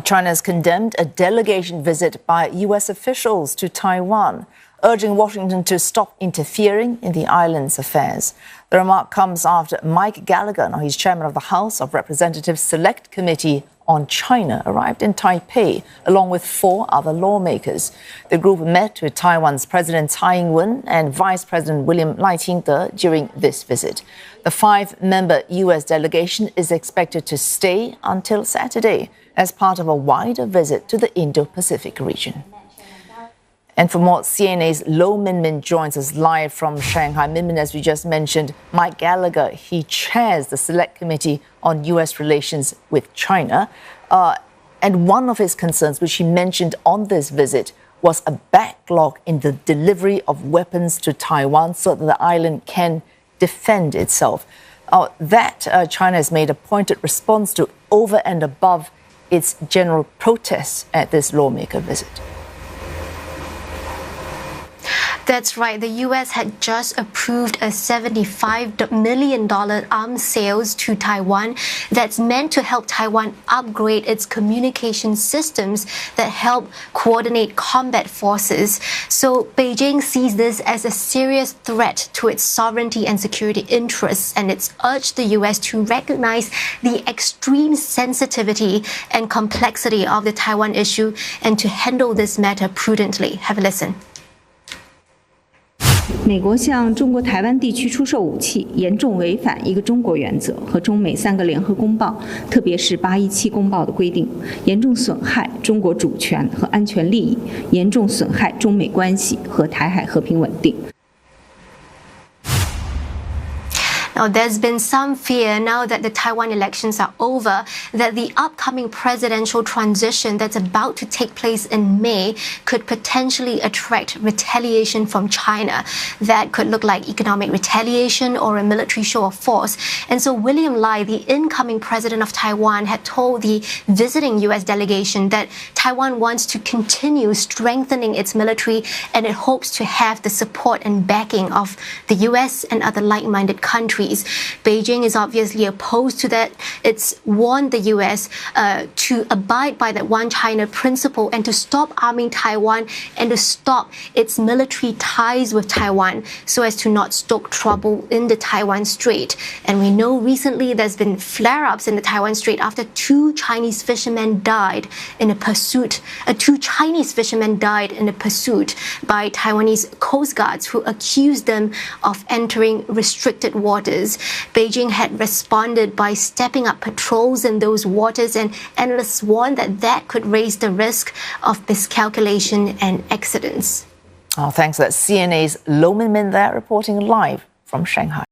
China has condemned a delegation visit by U.S. officials to Taiwan, urging Washington to stop interfering in the island's affairs. The remark comes after Mike Gallagher, now he's chairman of the House of Representatives Select Committee on China, arrived in Taipei along with 4 other lawmakers. The group met with Taiwan's President Tsai Ing-wen and Vice President Ching-te during this visit. The 5-member U.S. delegation is expected to stay until Saturday as part of a wider visit to the Indo-Pacific region. And for more, CNA's Minmin joins us live from Shanghai. Minmin, as we just mentioned, Mike Gallagher, he chairs the Select Committee on U.S. relations with China. And one of his concerns, which he mentioned on this visit, was a backlog in the delivery of weapons to Taiwan so that the island can defend itself. China has made a pointed response to over and above its general protests at this lawmaker visit. That's right. The U.S. had just approved a $75 million arms sales to Taiwan that's meant to help Taiwan upgrade its communication systems that help coordinate combat forces. So Beijing sees this as a serious threat to its sovereignty and security interests, and it's urged the U.S. to recognize the extreme sensitivity and complexity of the Taiwan issue and to handle this matter prudently. Have a listen. 美国向中国台湾地区出售武器，严重违反一个中国原则和中美3个联合公报，特别是817公报的规定，严重损害中国主权和安全利益，严重损害中美关系和台海和平稳定。 Now, there's been some fear now that the Taiwan elections are over that the upcoming presidential transition that's about to take place in May could potentially attract retaliation from China. That could look like economic retaliation or a military show of force. And so William Lai, the incoming president of Taiwan, had told the visiting U.S. delegation that Taiwan wants to continue strengthening its military and it hopes to have the support and backing of the U.S. and other like-minded countries. Beijing is obviously opposed to that. It's warned the U.S. To abide by that one China principle and to stop arming Taiwan and to stop its military ties with Taiwan so as to not stoke trouble in the Taiwan Strait. And we know recently there's been flare-ups in the Taiwan Strait after 2 Chinese fishermen died in a pursuit. 2 Chinese fishermen died in a pursuit by Taiwanese coast guards who accused them of entering restricted waters. Beijing had responded by stepping up patrols in those waters, and analysts warn that that could raise the risk of miscalculation and accidents. Thanks. That's CNA's Minmin there reporting live from Shanghai.